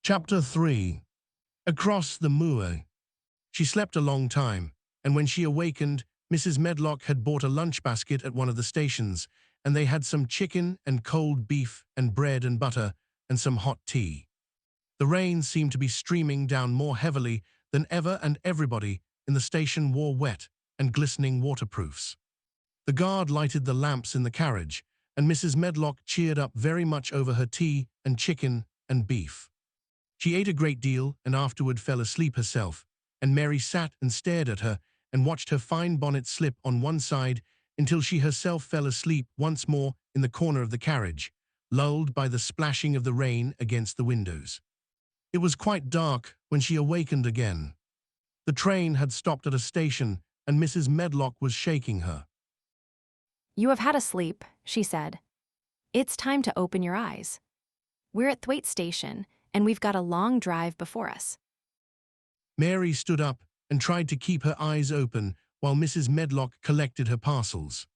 Chapter 3. Across the Moor. She slept a long time, and when she awakened, Mrs. Medlock had bought a lunch basket at one of the stations, and they had some chicken and cold beef and bread and butter and some hot tea. The rain seemed to be streaming down more heavily than ever, and everybody in the station wore wet and glistening waterproofs. The guard lighted the lamps in the carriage, and Mrs. Medlock cheered up very much over her tea and chicken and beef. She ate a great deal and afterward fell asleep herself, and Mary sat and stared at her and watched her fine bonnet slip on one side until she herself fell asleep once more in the corner of the carriage, lulled by the splashing of the rain against the windows. It was quite dark when she awakened again. The train had stopped at a station, and Mrs. Medlock was shaking her. "You have had a sleep," she said. "It's time to open your eyes. We're at Thwaite Station, and we've got a long drive before us." Mary stood up and tried to keep her eyes open while Mrs. Medlock collected her parcels.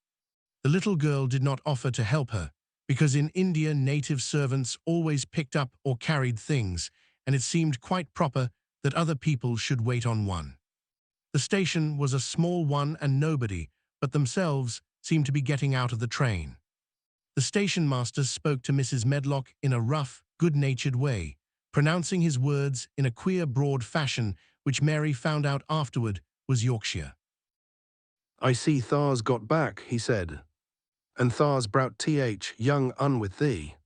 The little girl did not offer to help her, because in India native servants always picked up or carried things, and it seemed quite proper that other people should wait on one. The station was a small one, and nobody but themselves seemed to be getting out of the train. The station master spoke to Mrs. Medlock in a rough, good-natured way, pronouncing his words in a queer broad fashion which Mary found out afterward was Yorkshire. "I see Thar's got back," he said, "and Thar's browt th young un with thee."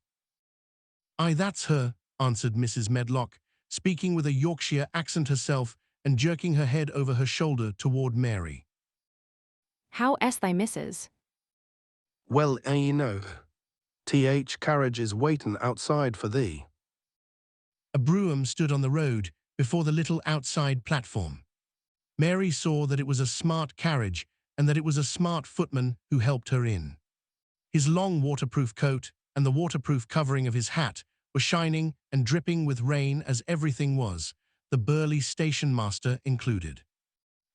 "Aye, that's her," answered Mrs. Medlock, speaking with a Yorkshire accent herself and jerking her head over her shoulder toward Mary. "How est thy missus?" "Well, ye know, th carriage is waitin' outside for thee." A brougham stood on the road before the little outside platform. Mary saw that it was a smart carriage and that it was a smart footman who helped her in. His long waterproof coat and the waterproof covering of his hat were shining and dripping with rain, as everything was, the burly station master included.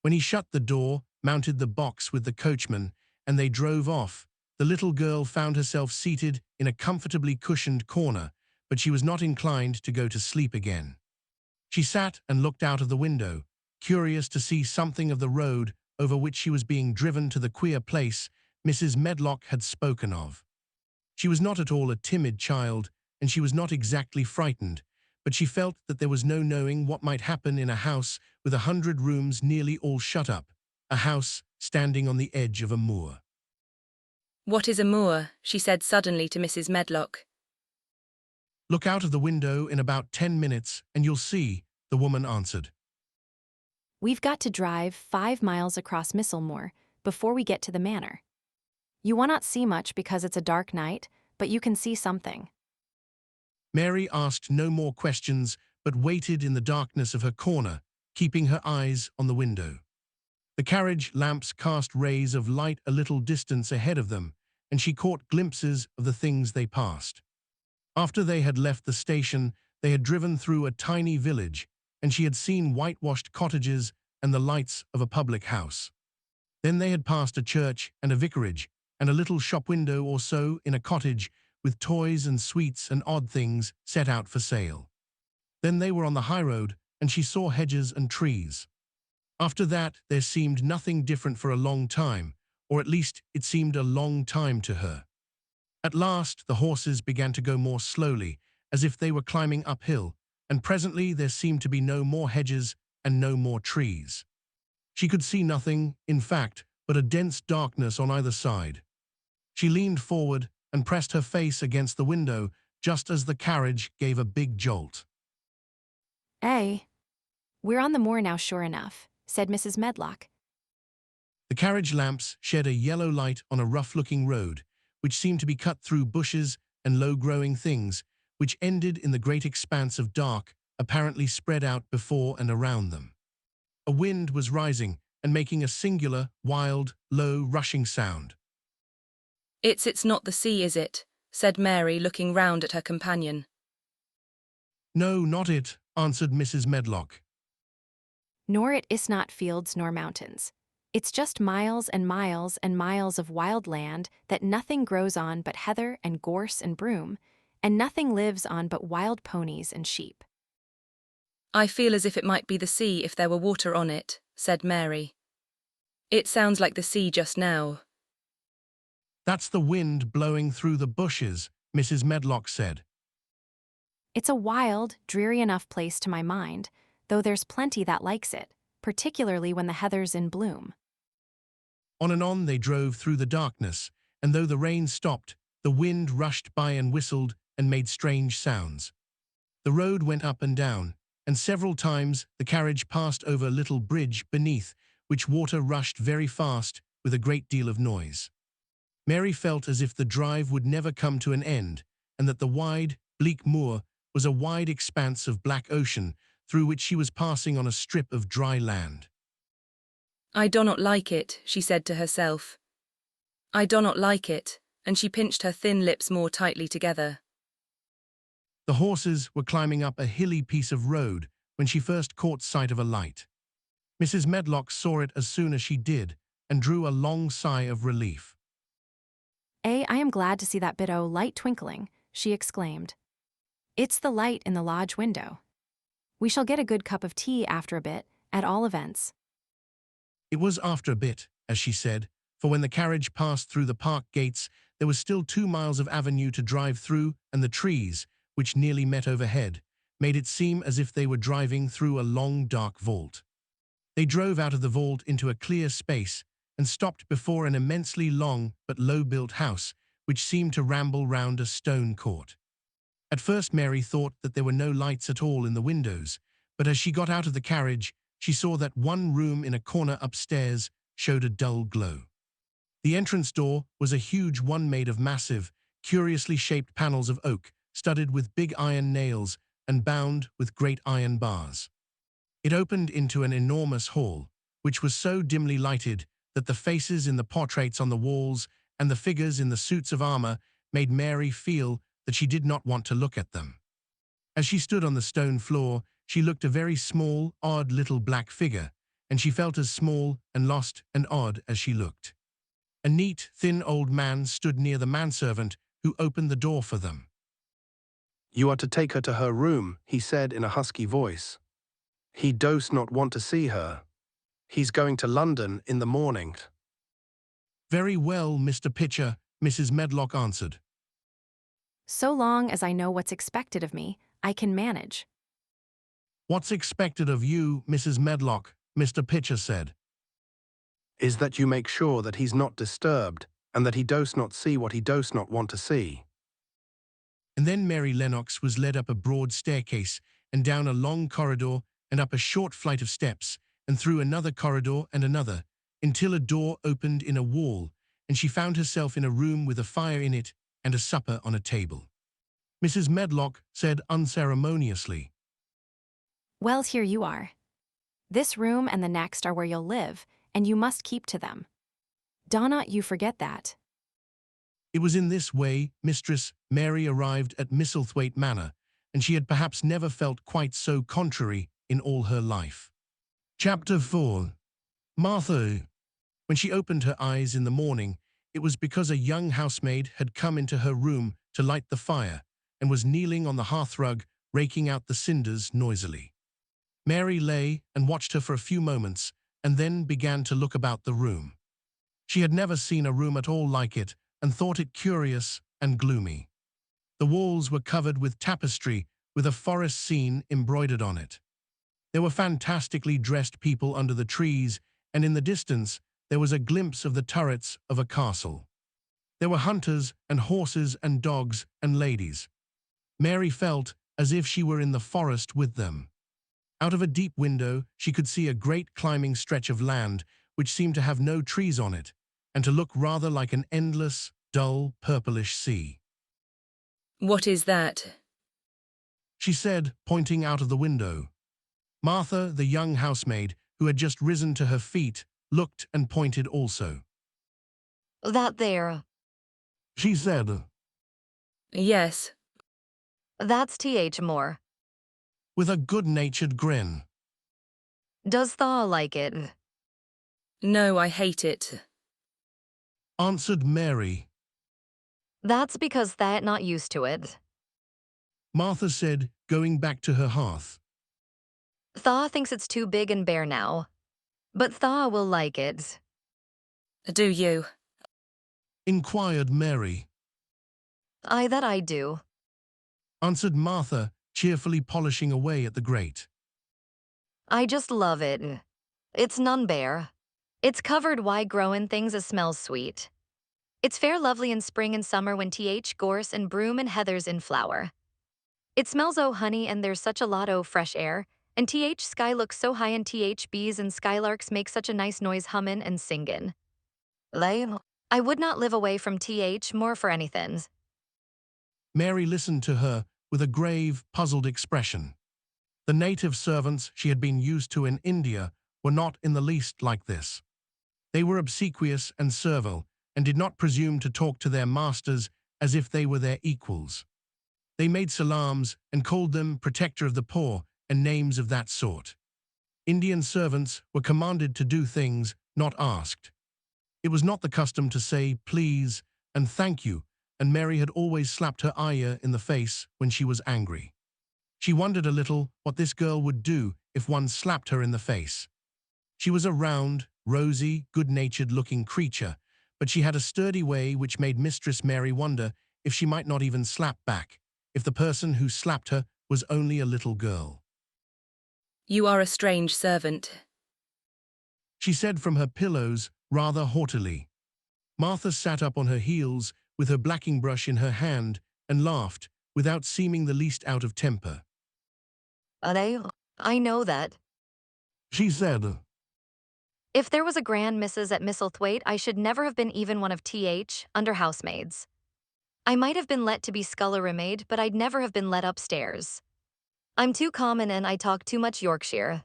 When he shut the door, mounted the box with the coachman, and they drove off, the little girl found herself seated in a comfortably cushioned corner, but she was not inclined to go to sleep again. She sat and looked out of the window, curious to see something of the road over which she was being driven to the queer place Mrs. Medlock had spoken of. She was not at all a timid child, and she was not exactly frightened, but she felt that there was no knowing what might happen in a house with 100 rooms nearly all shut up, a house standing on the edge of a moor. "What is a moor?" she said suddenly to Mrs. Medlock. "Look out of the window in about 10 minutes and you'll see," the woman answered. "We've got to drive 5 miles across Missel Moor before we get to the manor. You will not see much because it's a dark night, but you can see something." Mary asked no more questions, but waited in the darkness of her corner, keeping her eyes on the window. The carriage lamps cast rays of light a little distance ahead of them, and she caught glimpses of the things they passed. After they had left the station, they had driven through a tiny village, and she had seen whitewashed cottages and the lights of a public house. Then they had passed a church and a vicarage, and a little shop window or so in a cottage with toys and sweets and odd things set out for sale. Then they were on the highroad, and she saw hedges and trees. After that, there seemed nothing different for a long time, or at least it seemed a long time to her. At last, the horses began to go more slowly, as if they were climbing uphill, and presently there seemed to be no more hedges and no more trees. She could see nothing, in fact, but a dense darkness on either side. She leaned forward and pressed her face against the window just as the carriage gave a big jolt. "Eh? We're on the moor now, sure enough," said Mrs. Medlock. The carriage lamps shed a yellow light on a rough-looking road, which seemed to be cut through bushes and low-growing things, which ended in the great expanse of dark, apparently spread out before and around them. A wind was rising and making a singular, wild, low, rushing sound. It's not the sea, is it?" said Mary, looking round at her companion. "No, not it," answered Mrs. Medlock. "Nor it is not fields nor mountains. It's just miles and miles and miles of wild land that nothing grows on but heather and gorse and broom, and nothing lives on but wild ponies and sheep. I feel as if it might be the sea if there were water on it, said Mary. It sounds like the sea just now. That's the wind blowing through the bushes, Mrs. Medlock said. It's a wild, dreary enough place to my mind, though there's plenty that likes it, particularly when the heather's in bloom. On and on they drove through the darkness, and though the rain stopped, the wind rushed by and whistled and made strange sounds. The road went up and down, and several times the carriage passed over a little bridge beneath, which water rushed very fast with a great deal of noise. Mary felt as if the drive would never come to an end, and that the wide, bleak moor was a wide expanse of black ocean through which she was passing on a strip of dry land. I do not like it, she said to herself. I do not like it, and she pinched her thin lips more tightly together. The horses were climbing up a hilly piece of road when she first caught sight of a light. Mrs. Medlock saw it as soon as she did, and drew a long sigh of relief. I am glad to see that bit o' light twinkling, she exclaimed. It's the light in the lodge window. We shall get a good cup of tea after a bit, at all events. It was after a bit, as she said, for when the carriage passed through the park gates, there was still 2 miles of avenue to drive through, and the trees, which nearly met overhead, made it seem as if they were driving through a long, dark vault. They drove out of the vault into a clear space and stopped before an immensely long but low-built house, which seemed to ramble round a stone court. At first Mary thought that there were no lights at all in the windows, but as she got out of the carriage, she saw that one room in a corner upstairs showed a dull glow. The entrance door was a huge one made of massive, curiously shaped panels of oak, studded with big iron nails and bound with great iron bars. It opened into an enormous hall, which was so dimly lighted that the faces in the portraits on the walls and the figures in the suits of armor made Mary feel that she did not want to look at them. As she stood on the stone floor, she looked a very small, odd little black figure, and she felt as small and lost and odd as she looked. A neat, thin old man stood near the manservant who opened the door for them. You are to take her to her room, he said in a husky voice. He does not want to see her. He's going to London in the morning. Very well, Mr. Pitcher, Mrs. Medlock answered. So long as I know what's expected of me, I can manage. What's expected of you, Mrs. Medlock, Mr. Pitcher said. Is that you make sure that he's not disturbed, and that he does not see what he does not want to see. And then Mary Lennox was led up a broad staircase and down a long corridor and up a short flight of steps and through another corridor and another, until a door opened in a wall, and she found herself in a room with a fire in it and a supper on a table. Mrs. Medlock said unceremoniously, Well, here you are. This room and the next are where you'll live, and you must keep to them. Do not you forget that. It was in this way Mistress Mary arrived at Misselthwaite Manor, and she had perhaps never felt quite so contrary in all her life. Chapter 4. Martha. When she opened her eyes in the morning, it was because a young housemaid had come into her room to light the fire and was kneeling on the hearthrug, raking out the cinders noisily. Mary lay and watched her for a few moments and then began to look about the room. She had never seen a room at all like it and thought it curious and gloomy. The walls were covered with tapestry with a forest scene embroidered on it. There were fantastically dressed people under the trees, and in the distance there was a glimpse of the turrets of a castle. There were hunters and horses and dogs and ladies. Mary felt as if she were in the forest with them. Out of a deep window she could see a great climbing stretch of land which seemed to have no trees on it, and to look rather like an endless, dull, purplish sea. What is that? She said, pointing out of the window. Martha, the young housemaid, who had just risen to her feet, looked and pointed also. That there. She said, Yes. That's Th. Moor. with a good-natured grin. Does tha like it? No, I hate it. Answered Mary. That's because tha'rt not used to it. Martha said, going back to her hearth. Thaw thinks it's too big and bare now. But Thaw will like it. Do you? Inquired Mary. That I do. Answered Martha, cheerfully polishing away at the grate. I just love it. It's none bare. It's covered wide growin' things as smells sweet. It's fair lovely in spring and summer when gorse and broom and heather's in flower. It smells o' honey and there's such a lot o' fresh air, and sky looks so high and bees and skylarks make such a nice noise hummin' and singin'. I would not live away from Moor for anything. Mary listened to her with a grave, puzzled expression. The native servants she had been used to in India were not in the least like this. They were obsequious and servile, and did not presume to talk to their masters as if they were their equals. They made salams and called them protector of the poor and names of that sort. Indian servants were commanded to do things not asked. It was not the custom to say please and thank you, and Mary had always slapped her ayah in the face when she was angry. She wondered a little what this girl would do if one slapped her in the face. She was a round, rosy, good-natured-looking creature, but she had a sturdy way which made Mistress Mary wonder if she might not even slap back, if the person who slapped her was only a little girl. You are a strange servant. She said from her pillows rather haughtily. Martha sat up on her heels with her blacking brush in her hand and laughed without seeming the least out of temper. I know that. She said, If there was a grand missus at Misselthwaite, I should never have been even one of under housemaids. I might have been let to be scullery maid, but I'd never have been let upstairs. I'm too common and I talk too much Yorkshire.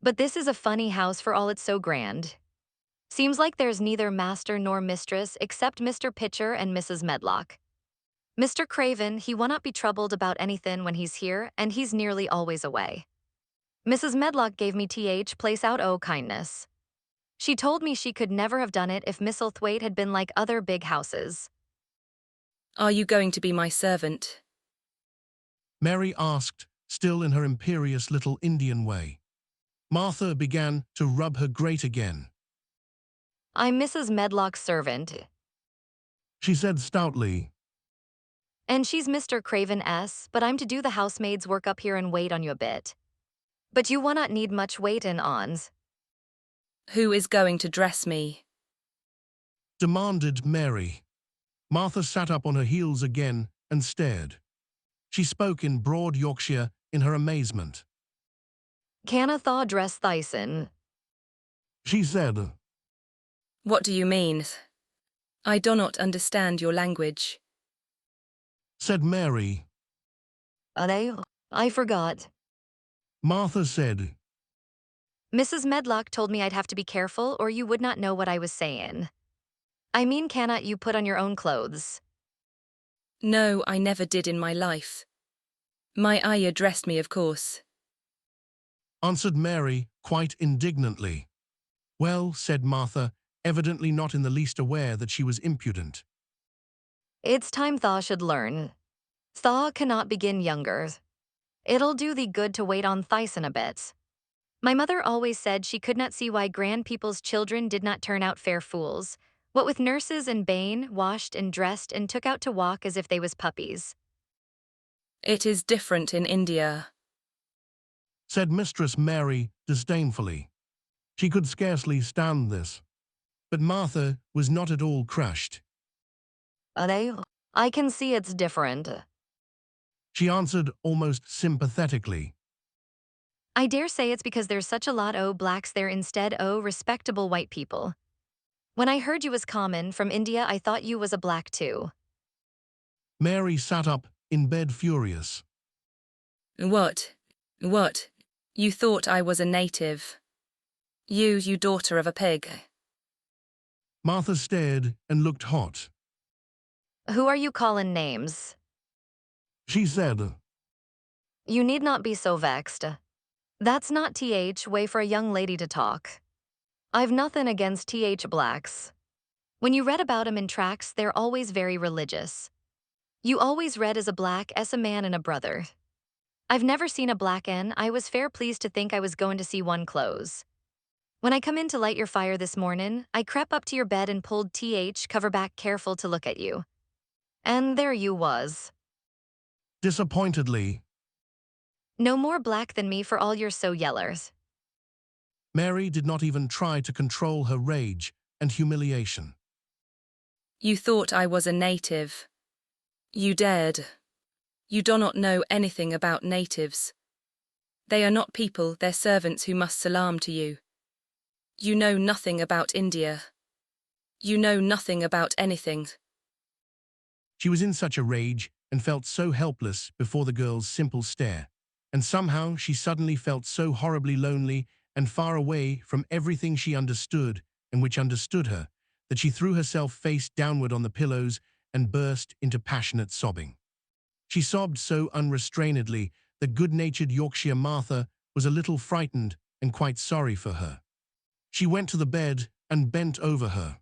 But this is a funny house for all it's so grand. Seems like there's neither master nor mistress except Mr. Pitcher and Mrs. Medlock. Mr. Craven, he will not be troubled about anything when he's here, and he's nearly always away. Mrs. Medlock gave me place out o' kindness. She told me she could never have done it if Misselthwaite had been like other big houses. Are you going to be my servant? Mary asked, still in her imperious little Indian way. Martha began to rub her grate again. I'm Mrs. Medlock's servant. She said stoutly. And she's Mr. Craven's, but I'm to do the housemaid's work up here and wait on you a bit. But you will not need much waitin' ons. Who is going to dress me? Demanded Mary. Martha sat up on her heels again and stared. She spoke in broad Yorkshire in her amazement. Canna thaw dress thyson? She said. What do you mean? I do not understand your language. Said Mary. I forgot. Martha said. Mrs. Medlock told me I'd have to be careful or you would not know what I was sayin'. I mean, cannot you put on your own clothes? No, I never did in my life. My ayah dressed me, of course. Answered Mary, quite indignantly. Well, said Martha, evidently not in the least aware that she was impudent. It's time Thaw should learn. Thaw cannot begin younger. It'll do thee good to wait on Thyson a bit. My mother always said she could not see why grand people's children did not turn out fair fools, what with nurses and bane, washed and dressed and took out to walk as if they was puppies. It is different in India, said Mistress Mary disdainfully. She could scarcely stand this. But Martha was not at all crushed. I can see it's different. She answered almost sympathetically. I dare say it's because there's such a lot o' blacks there instead o' respectable white people. When I heard you was common from India, I thought you was a black too. Mary sat up in bed furious. What? You thought I was a native. You daughter of a pig. Martha stared and looked hot. Who are you callin' names? She said. You need not be so vexed. That's not way for a young lady to talk. I've nothing against blacks. When you read about 'em in tracts, they're always very religious. You always read as a black as a man and a brother. I've never seen a black hen. I was fair pleased to think I was going to see one close. When I come in to light your fire this morning, I crept up to your bed and pulled cover back careful to look at you. And there you was. Disappointedly, No more black than me for all you're so yellers. Mary did not even try to control her rage and humiliation. You thought I was a native. You dared. You do not know anything about natives. They are not people, they're servants who must salaam to you. You know nothing about India. You know nothing about anything. She was in such a rage and felt so helpless before the girl's simple stare, and somehow she suddenly felt so horribly lonely and far away from everything she understood and which understood her, that she threw herself face downward on the pillows and burst into passionate sobbing. She sobbed so unrestrainedly that good-natured Yorkshire Martha was a little frightened and quite sorry for her. She went to the bed and bent over her.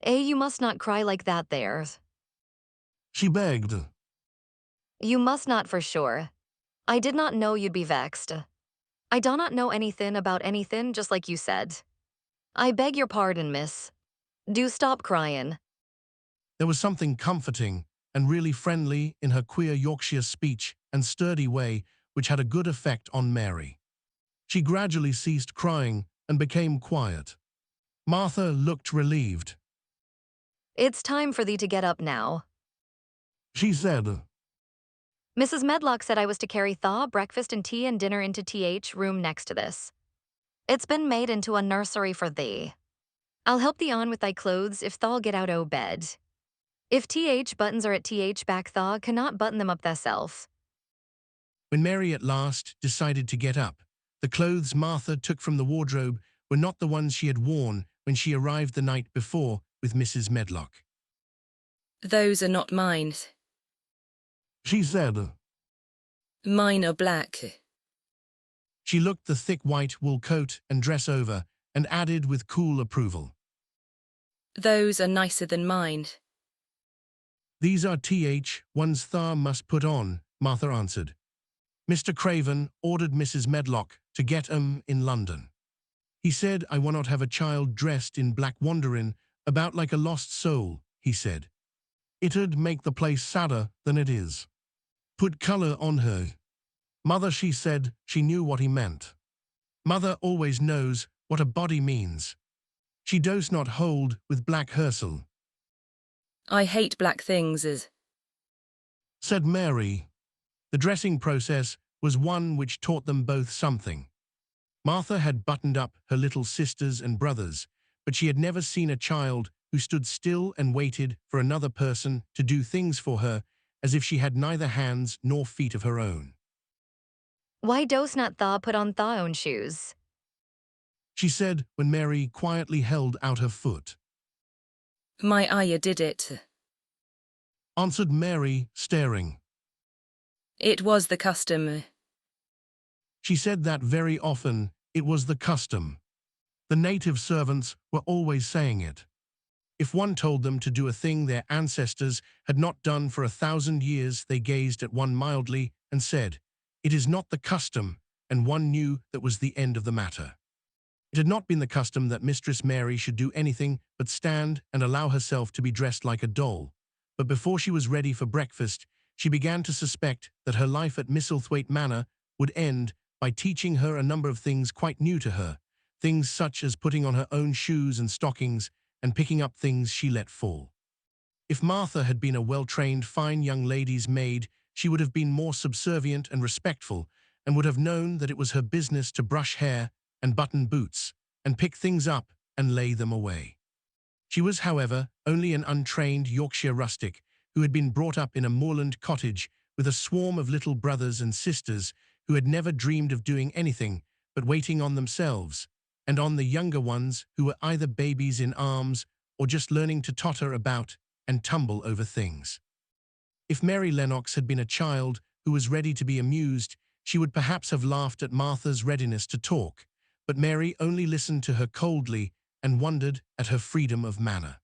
You must not cry like that there. She begged. You must not for sure. I did not know you'd be vexed. I do not know anything about anything, just like you said. I beg your pardon, miss. Do stop crying. There was something comforting and really friendly in her queer Yorkshire speech and sturdy way which had a good effect on Mary. She gradually ceased crying and became quiet. Martha looked relieved. It's time for thee to get up now. She said, Mrs. Medlock said I was to carry thaw, breakfast and tea and dinner into room next to this. It's been made into a nursery for thee. I'll help thee on with thy clothes if thou'll get out o' bed. If buttons are at back thaw cannot button them up thyself. when Mary at last decided to get up, the clothes Martha took from the wardrobe were not the ones she had worn when she arrived the night before with Mrs. Medlock. Those are not mine. She said. Mine are black. She looked the thick white wool coat and dress over and added with cool approval. Those are nicer than mine. These are ones Thar must put on, Martha answered. Mr. Craven ordered Mrs. Medlock to get 'em in London. He said I will not have a child dressed in black wanderin' about like a lost soul, he said. It'd make the place sadder than it is. Put colour on her. Mother, she said, she knew what he meant. Mother always knows what a body means. She does not hold with black hersel, I hate black things. said Mary. The dressing process was one which taught them both something. Martha had buttoned up her little sisters and brothers, but she had never seen a child who stood still and waited for another person to do things for her as if she had neither hands nor feet of her own. Why dost not thaw put on thy own shoes? She said when Mary quietly held out her foot. My ayah did it. Answered Mary, staring. It was the custom. She said that very often it was the custom. The native servants were always saying it. If one told them to do a thing their ancestors had not done for 1,000 years, they gazed at one mildly and said, "It is not the custom," and one knew that was the end of the matter. It had not been the custom that Mistress Mary should do anything but stand and allow herself to be dressed like a doll, but before she was ready for breakfast, she began to suspect that her life at Misselthwaite Manor would end by teaching her a number of things quite new to her, things such as putting on her own shoes and stockings and picking up things she let fall. If Martha had been a well-trained, fine young lady's maid, she would have been more subservient and respectful and would have known that it was her business to brush hair and button boots and pick things up and lay them away. She was, however, only an untrained Yorkshire rustic who had been brought up in a moorland cottage with a swarm of little brothers and sisters who had never dreamed of doing anything but waiting on themselves, and on the younger ones who were either babies in arms or just learning to totter about and tumble over things. If Mary Lennox had been a child who was ready to be amused, she would perhaps have laughed at Martha's readiness to talk, but Mary only listened to her coldly and wondered at her freedom of manner.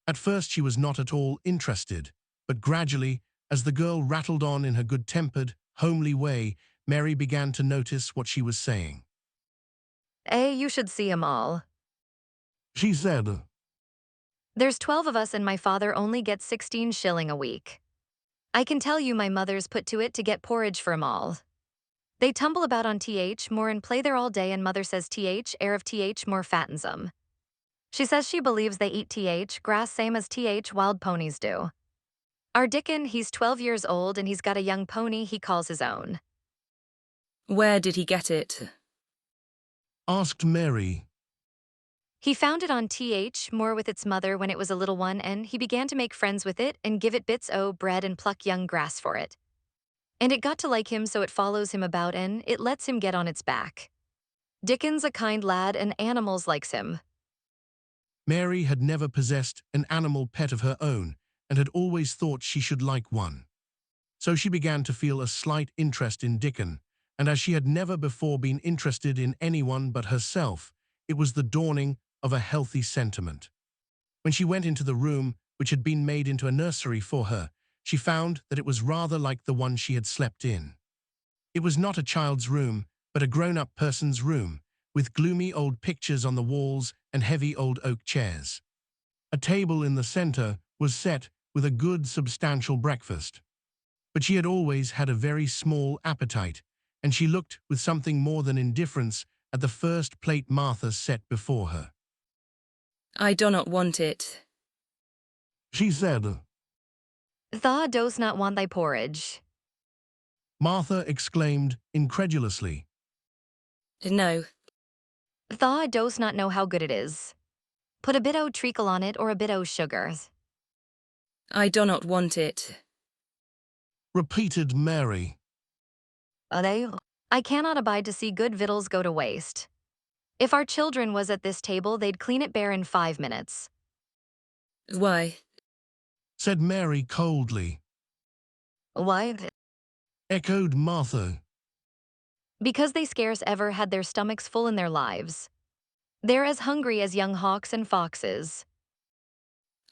At first she was not at all interested, but gradually, as the girl rattled on in her good-tempered, homely way, Mary began to notice what she was saying. You should see 'em all. She said, There's 12 of us and my father only gets 16 shilling a week. I can tell you my mother's put to it to get porridge for 'em all. They tumble about on Moor and play there all day and mother says air of Moor fattens 'em. She says she believes they eat grass same as wild ponies do. Our Dickon, he's 12 years old and he's got a young pony he calls his own. Where did he get it? asked Mary. He found it on Moor with its mother when it was a little one and he began to make friends with it and give it bits o' bread and pluck young grass for it. And it got to like him so it follows him about and it lets him get on its back. Dickon's a kind lad and animals likes him. Mary had never possessed an animal pet of her own and had always thought she should like one. So she began to feel a slight interest in Dickon, and as she had never before been interested in anyone but herself, it was the dawning of a healthy sentiment. When she went into the room, which had been made into a nursery for her, she found that it was rather like the one she had slept in. It was not a child's room, but a grown-up person's room, with gloomy old pictures on the walls and heavy old oak chairs. A table in the center was set with a good substantial breakfast. But she had always had a very small appetite, and she looked with something more than indifference at the first plate Martha set before her. I do not want it. She said, Thou dost not want thy porridge. Martha exclaimed incredulously. No. Thou dost not know how good it is. Put a bit o' treacle on it or a bit o' sugar. I do not want it. Repeated Mary. I cannot abide to see good victuals go to waste. If our children was at this table, they'd clean it bare in 5 minutes. Why? Said Mary coldly. Why? Echoed Martha. Because they scarce ever had their stomachs full in their lives. They're as hungry as young hawks and foxes.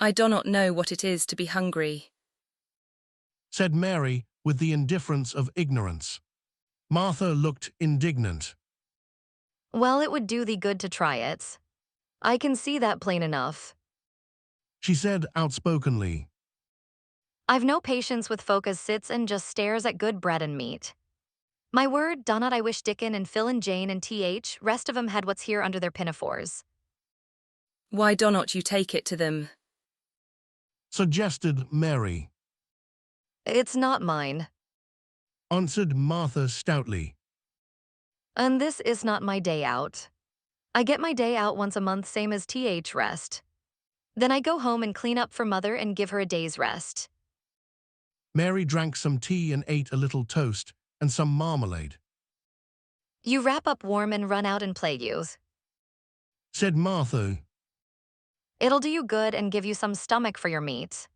I do not know what it is to be hungry. Said Mary with the indifference of ignorance. Martha looked indignant. Well, it would do thee good to try it. I can see that plain enough. She said outspokenly. I've no patience with folk as sits and just stares at good bread and meat. My word, donnot I wish Dickon and Phil and Jane and rest of 'em had what's here under their pinafores. Why do not you take it to them? Suggested Mary. It's not mine. Answered Martha stoutly. And this is not my day out. I get my day out once a month same as rest. Then I go home and clean up for mother and give her a day's rest. Mary drank some tea and ate a little toast and some marmalade. You wrap up warm and run out and play, youth. Said Martha. It'll do you good and give you some stomach for your meat.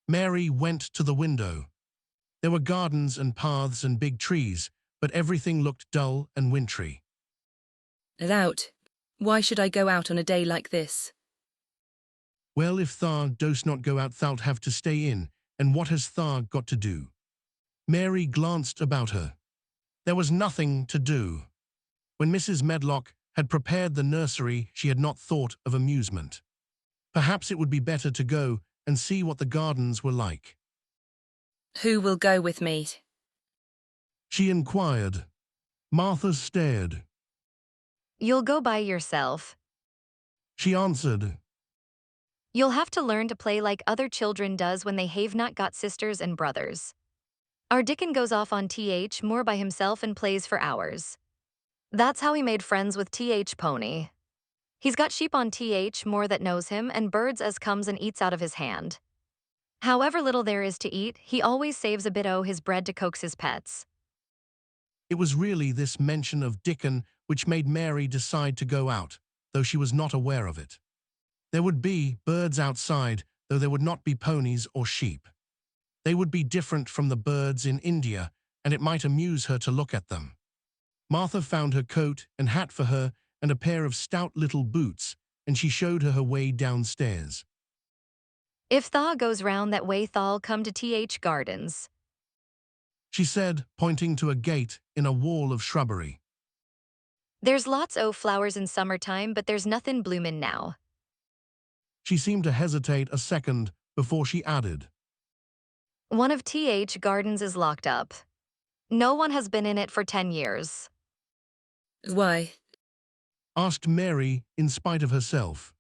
Mary went to the window. There were gardens and paths and big trees, but everything looked dull and wintry. Out. Why should I go out on a day like this? Well, if thou dost not go out, thou'lt have to stay in, and what has thou got to do? Mary glanced about her. There was nothing to do. When Mrs. Medlock had prepared the nursery, she had not thought of amusement. Perhaps it would be better to go and see what the gardens were like. Who will go with me? She inquired. Martha stared. You'll go by yourself. She answered. You'll have to learn to play like other children does when they have not got sisters and brothers. Our Dickon goes off on Moor by himself and plays for hours. That's how he made friends with Pony. He's got sheep on Moor that knows him and birds as comes and eats out of his hand. However little there is to eat, he always saves a bit o' his bread to coax his pets. It was really this mention of Dickon which made Mary decide to go out, though she was not aware of it. There would be birds outside, though there would not be ponies or sheep. They would be different from the birds in India, and it might amuse her to look at them. Martha found her coat and hat for her and a pair of stout little boots, and she showed her way downstairs. If thaw goes round that way, thaw'll come to Gardens. she said, pointing to a gate in a wall of shrubbery. There's lots o' flowers in summertime, but there's nothin' bloomin' now. She seemed to hesitate a second before she added, One of TH Gardens is locked up. No one has been in it for 10 years. Why? asked Mary in spite of herself.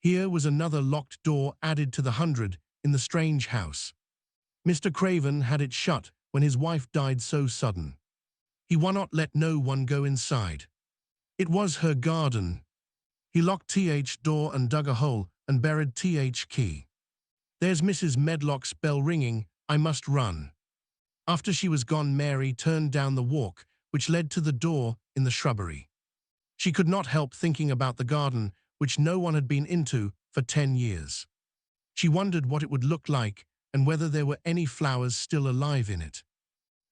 Here was another locked door added to the 100 in the strange house. Mr. Craven had it shut when his wife died so sudden. He would not let no one go inside. It was her garden. He locked TH door and dug a hole and buried TH key. There's Mrs. Medlock's bell ringing, I must run. After she was gone, Mary turned down the walk which led to the door in the shrubbery. She could not help thinking about the garden which no one had been into for 10 years. She wondered what it would look like and whether there were any flowers still alive in it.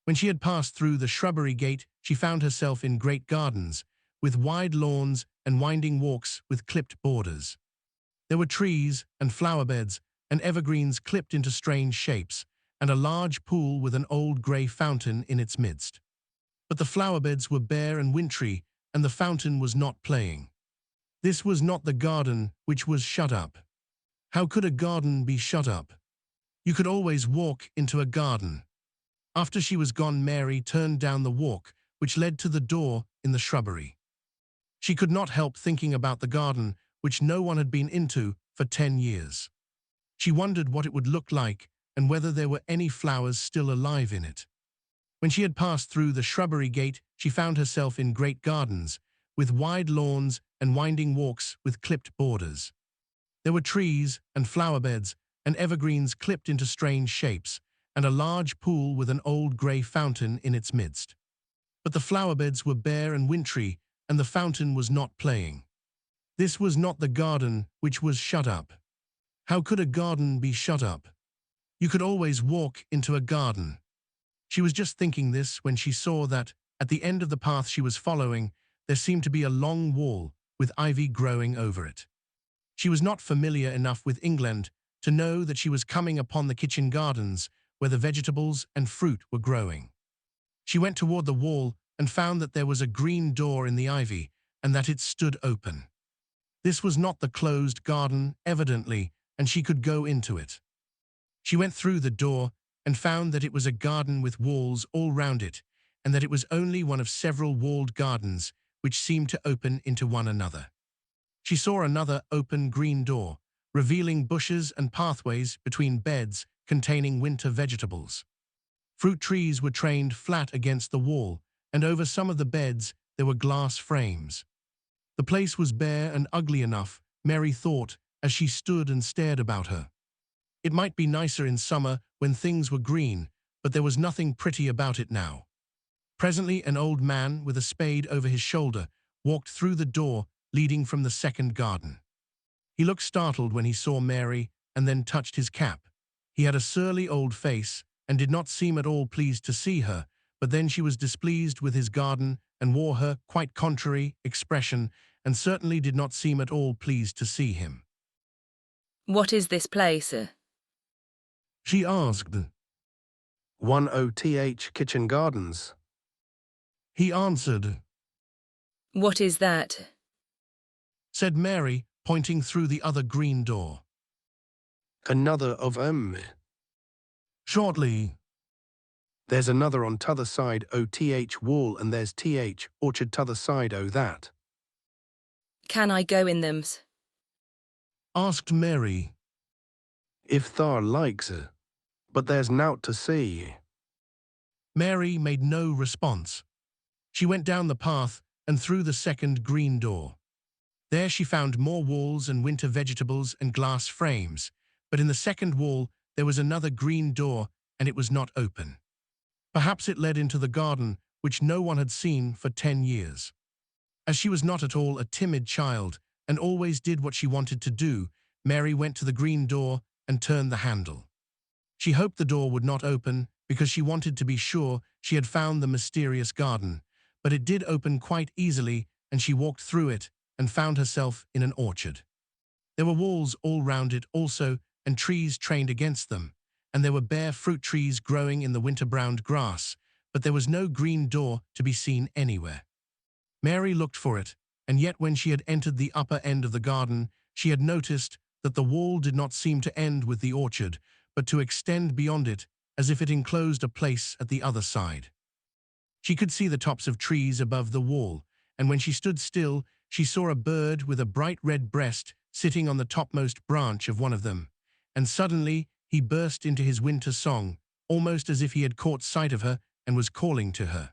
When she had passed through the shrubbery gate, she found herself in great gardens, with wide lawns and winding walks with clipped borders. There were trees and flower beds and evergreens clipped into strange shapes, and a large pool with an old grey fountain in its midst. But the flower beds were bare and wintry, and the fountain was not playing. This was not the garden which was shut up. How could a garden be shut up? You could always walk into a garden. After she was gone, Mary turned down the walk which led to the door in the shrubbery. She could not help thinking about the garden which no one had been into for 10 years. She wondered what it would look like and whether there were any flowers still alive in it. When she had passed through the shrubbery gate, she found herself in great gardens, with wide lawns and winding walks with clipped borders. There were trees and flower beds and evergreens clipped into strange shapes, and a large pool with an old grey fountain in its midst. But the flower beds were bare and wintry, and the fountain was not playing. This was not the garden which was shut up. How could a garden be shut up? You could always walk into a garden. She was just thinking this when she saw that, at the end of the path she was following, there seemed to be a long wall with ivy growing over it. She was not familiar enough with England to know that she was coming upon the kitchen gardens where the vegetables and fruit were growing. She went toward the wall and found that there was a green door in the ivy and that it stood open. This was not the closed garden, evidently, and she could go into it. She went through the door and found that it was a garden with walls all round it, and that it was only one of several walled gardens which seemed to open into one another. She saw another open green door, revealing bushes and pathways between beds containing winter vegetables. Fruit trees were trained flat against the wall, and over some of the beds there were glass frames. The place was bare and ugly enough, Mary thought, as she stood and stared about her. It might be nicer in summer when things were green, but there was nothing pretty about it now. Presently an old man with a spade over his shoulder walked through the door leading from the second garden. He looked startled when he saw Mary and then touched his cap. He had a surly old face and did not seem at all pleased to see her, but then she was displeased with his garden and wore her quite contrary expression and certainly did not seem at all pleased to see him. What is this place? She asked. 10th Kitchen Gardens. He answered, What is that? said Mary, pointing through the other green door. Another of Shortly, There's another on t'other side o' th wall, and there's th orchard t'other side o' that. Can I go in them? asked Mary. If thar likes but there's nowt to see. Mary made no response. She went down the path and through the second green door. There she found more walls and winter vegetables and glass frames, but in the second wall there was another green door and it was not open. Perhaps it led into the garden, which no one had seen for 10 years. As she was not at all a timid child and always did what she wanted to do, Mary went to the green door and turned the handle. She hoped the door would not open because she wanted to be sure she had found the mysterious garden, but it did open quite easily and she walked through it and found herself in an orchard. There were walls all round it also and trees trained against them, and there were bare fruit trees growing in the winter-browned grass, but there was no green door to be seen anywhere. Mary looked for it, and yet when she had entered the upper end of the garden, she had noticed that the wall did not seem to end with the orchard, but to extend beyond it, as if it enclosed a place at the other side. She could see the tops of trees above the wall, and when she stood still, she saw a bird with a bright red breast sitting on the topmost branch of one of them, and suddenly he burst into his winter song, almost as if he had caught sight of her and was calling to her.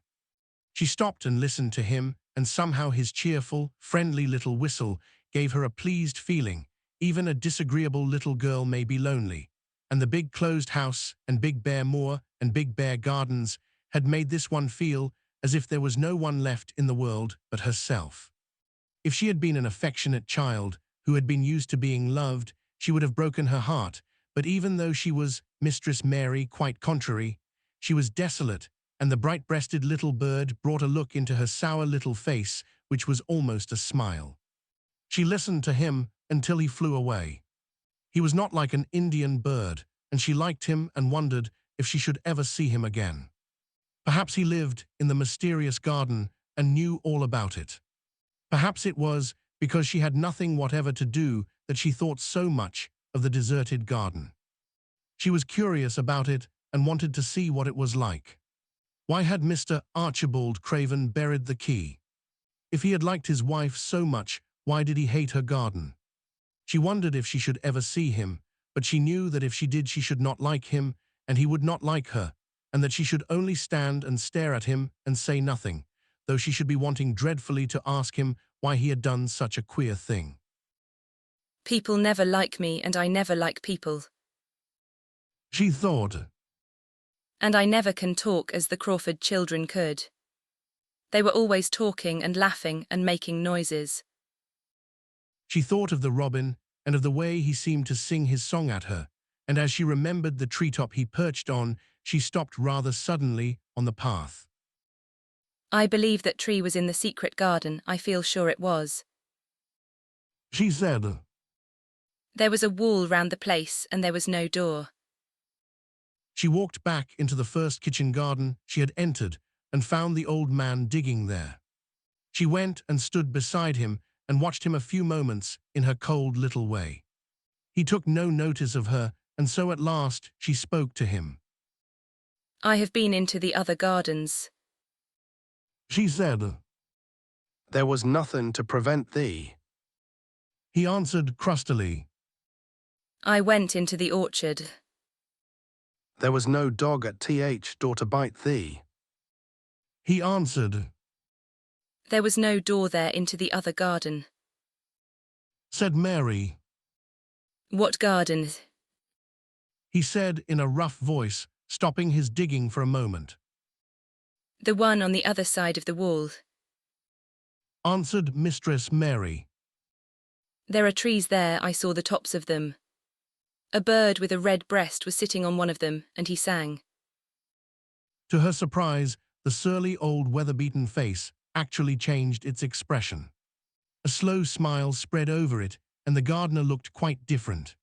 She stopped and listened to him, and somehow his cheerful, friendly little whistle gave her a pleased feeling. Even a disagreeable little girl may be lonely, and the big closed house and big bare moor and big bare gardens had made this one feel as if there was no one left in the world but herself. If she had been an affectionate child who had been used to being loved, she would have broken her heart, but even though she was Mistress Mary, quite contrary, she was desolate, and the bright-breasted little bird brought a look into her sour little face which was almost a smile. She listened to him until he flew away. He was not like an Indian bird, and she liked him and wondered if she should ever see him again. Perhaps he lived in the mysterious garden and knew all about it. Perhaps it was because she had nothing whatever to do that she thought so much of the deserted garden. She was curious about it and wanted to see what it was like. Why had Mr. Archibald Craven buried the key? If he had liked his wife so much, why did he hate her garden? She wondered if she should ever see him, but she knew that if she did she should not like him, and he would not like her, and that she should only stand and stare at him and say nothing, though she should be wanting dreadfully to ask him why he had done such a queer thing. People never like me, and I never like people. She thought. And I never can talk as the Crawford children could. They were always talking and laughing and making noises. She thought of the robin and of the way he seemed to sing his song at her, and as she remembered the treetop he perched on, she stopped rather suddenly on the path. I believe that tree was in the secret garden, I feel sure it was. She said. There was a wall round the place, and there was no door. She walked back into the first kitchen garden she had entered and found the old man digging there. She went and stood beside him and watched him a few moments in her cold little way. He took no notice of her, and so at last she spoke to him. I have been into the other gardens. She said. There was nothing to prevent thee. He answered crustily. I went into the orchard. There was no dog at door to bite thee. He answered. There was no door there into the other garden. Said Mary. What garden? He said in a rough voice, stopping his digging for a moment. The one on the other side of the wall. Answered Mistress Mary. There are trees there, I saw the tops of them. A bird with a red breast was sitting on one of them, and he sang. To her surprise, the surly old weather-beaten face actually changed its expression. A slow smile spread over it, and the gardener looked quite different.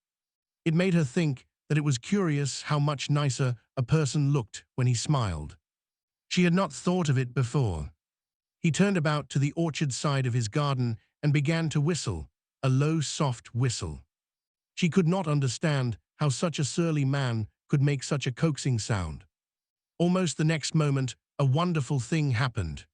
It made her think that it was curious how much nicer a person looked when he smiled. She had not thought of it before. He turned about to the orchard side of his garden and began to whistle, a low, soft whistle. She could not understand how such a surly man could make such a coaxing sound. Almost the next moment, a wonderful thing happened.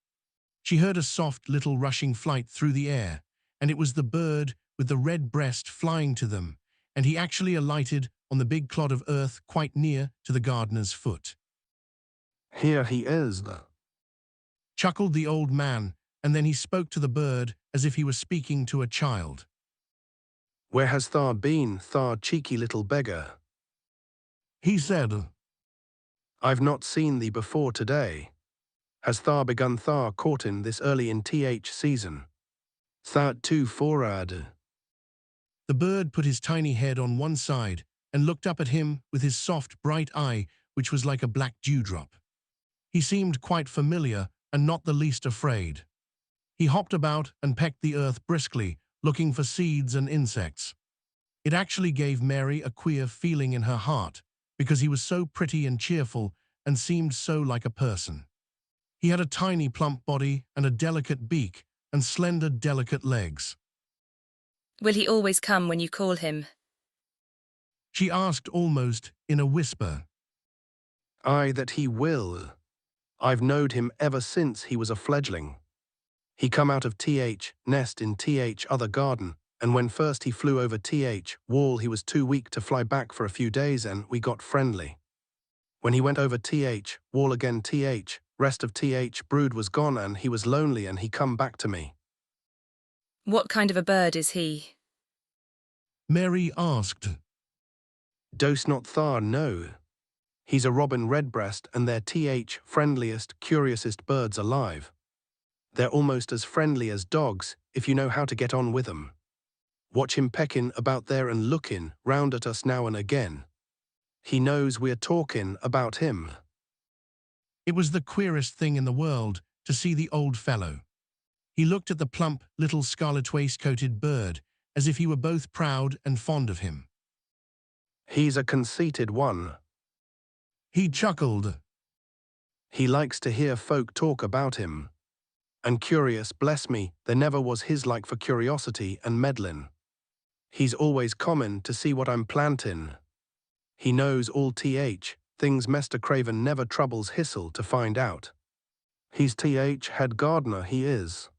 She heard a soft little rushing flight through the air, and it was the bird with the red breast flying to them, and he actually alighted on the big clod of earth quite near to the gardener's foot. Here he is, Chuckled the old man, and then he spoke to the bird as if he were speaking to a child. Where has thou been, thou cheeky little beggar? He said. I've not seen thee before today. Has thou begun thou courting this early in season? Thou'rt too forrard. The bird put his tiny head on one side and looked up at him with his soft, bright eye, which was like a black dewdrop. He seemed quite familiar and not the least afraid. He hopped about and pecked the earth briskly, looking for seeds and insects. It actually gave Mary a queer feeling in her heart, because he was so pretty and cheerful and seemed so like a person. He had a tiny plump body and a delicate beak and slender, delicate legs. Will he always come when you call him? She asked almost in a whisper. Aye, that he will. I've knowed him ever since he was a fledgling. He come out of TH, nest in TH other garden, and when first he flew over TH wall he was too weak to fly back for a few days and we got friendly. When he went over TH, wall again TH, rest of TH brood was gone and he was lonely and he come back to me. What kind of a bird is he? Mary asked. Dose not thar know. He's a robin redbreast and they're TH friendliest, curiousest birds alive. They're almost as friendly as dogs if you know how to get on with 'em. Watch him peckin' about there and lookin' round at us now and again. He knows we're talkin' about him. It was the queerest thing in the world to see the old fellow. He looked at the plump, little scarlet waistcoated bird as if he were both proud and fond of him. He's a conceited one. He chuckled. He likes to hear folk talk about him. And curious, bless me, there never was his like for curiosity and meddlin'. He's always common to see what I'm plantin'. He knows all TH, things Mr. Craven never troubles Hissel to find out. He's TH head gardener, he is.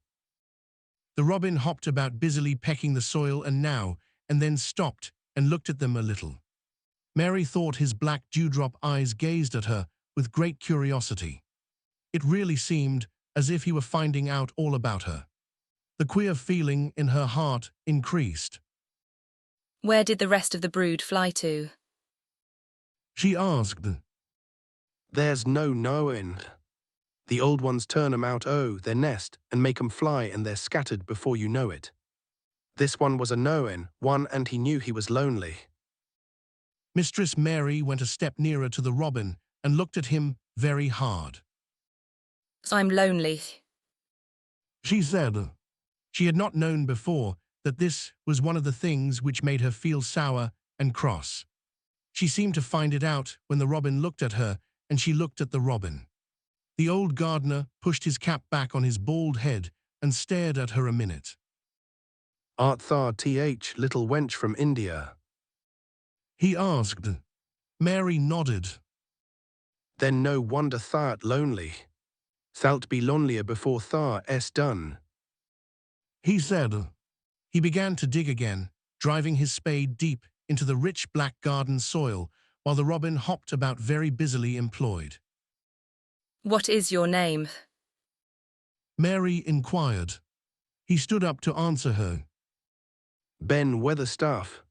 The robin hopped about busily pecking the soil and then stopped and looked at them a little. Mary thought his black dewdrop eyes gazed at her with great curiosity. It really seemed as if he were finding out all about her. The queer feeling in her heart increased. Where did the rest of the brood fly to? She asked. There's no knowin'. The old ones turn 'em out o' their nest and make 'em fly and they're scattered before you know it. This one was a knowin' one and he knew he was lonely. Mistress Mary went a step nearer to the robin and looked at him very hard. I'm lonely. She said. She had not known before that this was one of the things which made her feel sour and cross. She seemed to find it out when the robin looked at her and she looked at the robin. The old gardener pushed his cap back on his bald head and stared at her a minute. Art thar TH little wench from India? He asked. Mary nodded. Then no wonder thou'rt lonely. Thou'lt be lonelier before thar es done. He said. He began to dig again, driving his spade deep into the rich black garden soil, while the robin hopped about very busily employed. What is your name? Mary inquired. He stood up to answer her. Ben Weatherstaff.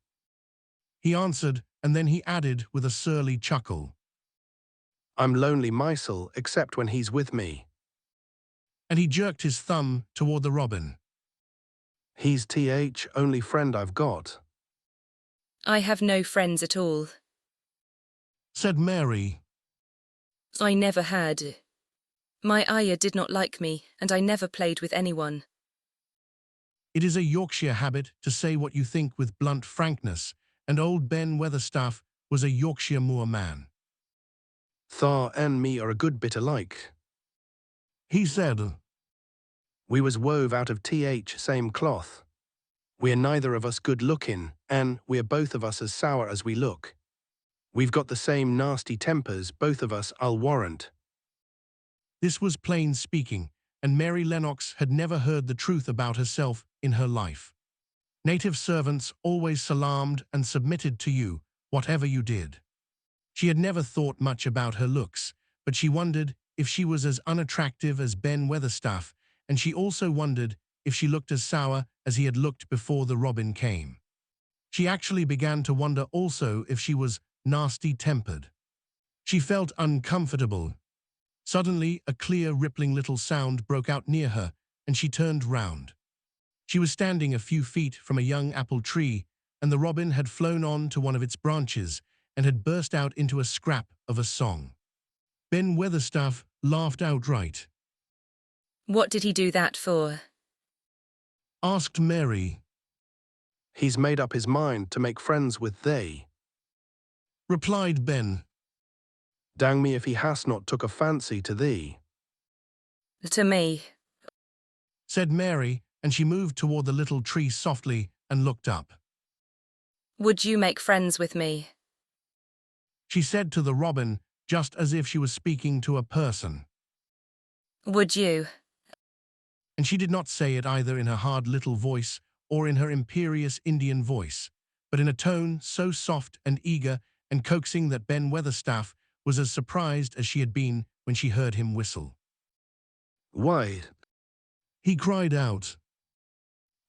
He answered, and then he added with a surly chuckle. I'm lonely Missel, except when he's with me. And he jerked his thumb toward the robin. He's TH only friend I've got. I have no friends at all. Said Mary. I never had. My ayah did not like me, and I never played with anyone. It is a Yorkshire habit to say what you think with blunt frankness, and old Ben Weatherstaff was a Yorkshire Moor man. Thar and me are a good bit alike. He said. We was wove out of TH same cloth. We're neither of us good looking, and we're both of us as sour as we look. We've got the same nasty tempers, both of us, I'll warrant. This was plain speaking, and Mary Lennox had never heard the truth about herself in her life. Native servants always salaamed and submitted to you, whatever you did. She had never thought much about her looks, but she wondered if she was as unattractive as Ben Weatherstaff, and she also wondered if she looked as sour as he had looked before the robin came. She actually began to wonder also if she was nasty-tempered. She felt uncomfortable. Suddenly, a clear, rippling little sound broke out near her, and she turned round. She was standing a few feet from a young apple tree, and the robin had flown on to one of its branches and had burst out into a scrap of a song. Ben Weatherstaff laughed outright. What did he do that for? Asked Mary. He's made up his mind to make friends with they. replied Ben. Dang me if he has not took a fancy to thee. To me. Said Mary, and she moved toward the little tree softly and looked up. Would you make friends with me? She said to the robin, just as if she was speaking to a person. Would you? And she did not say it either in her hard little voice or in her imperious Indian voice, but in a tone so soft and eager and coaxing that Ben Weatherstaff was as surprised as she had been when she heard him whistle. Why? He cried out.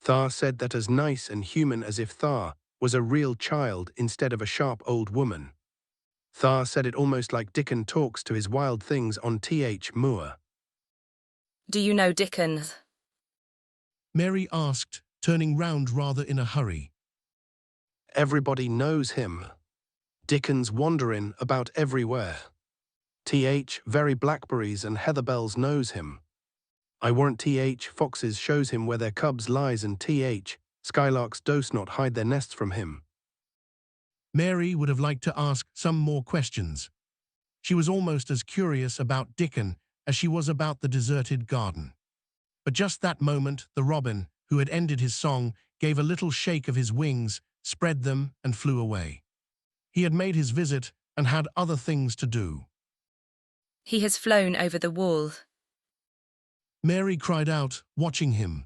Thar said that as nice and human as if Thar was a real child instead of a sharp old woman. Thar said it almost like Dickon talks to his wild things on Moor. Do you know Dickon? Mary asked, turning round rather in a hurry. Everybody knows him. Dickon's wanderin' about everywhere. Very blackberries and heatherbells knows him. I warrant foxes shows him where their cubs lies and skylarks dose not hide their nests from him. Mary would have liked to ask some more questions. She was almost as curious about Dickon as she was about the deserted garden. But just that moment, the robin, who had ended his song, gave a little shake of his wings, spread them, and flew away. He had made his visit and had other things to do. He has flown over the wall. Mary cried out, watching him.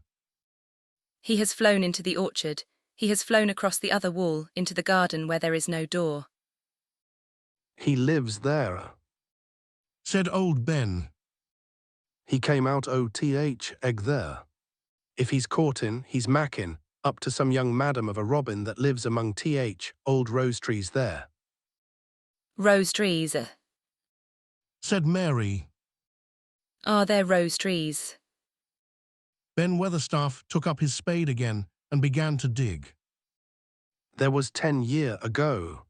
He has flown into the orchard. He has flown across the other wall into the garden where there is no door. He lives there, said old Ben. He came out egg there. If he's caught in, he's mackin' up to some young madam of a robin that lives among old rose trees there. Rose trees? Said Mary. Are there rose trees? Ben Weatherstaff took up his spade again and began to dig. There was 10 year ago.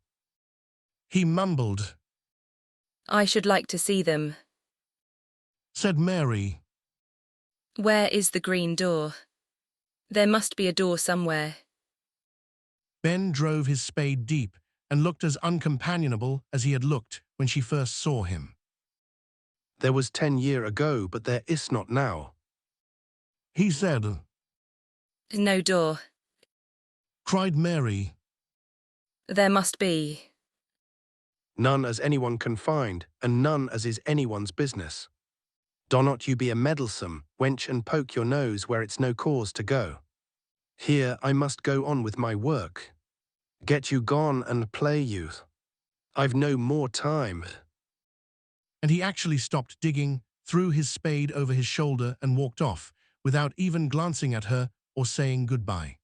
He mumbled. I should like to see them. Said Mary. Where is the green door? There must be a door somewhere. Ben drove his spade deep and looked as uncompanionable as he had looked when she first saw him. There was 10 year ago, but there is not now. He said. No door. Cried Mary. There must be. None as anyone can find, and none as is anyone's business. Do not you be a meddlesome wench and poke your nose where it's no cause to go. Here I must go on with my work. Get you gone and play you. I've no more time. And he actually stopped digging, threw his spade over his shoulder and walked off, without even glancing at her or saying goodbye.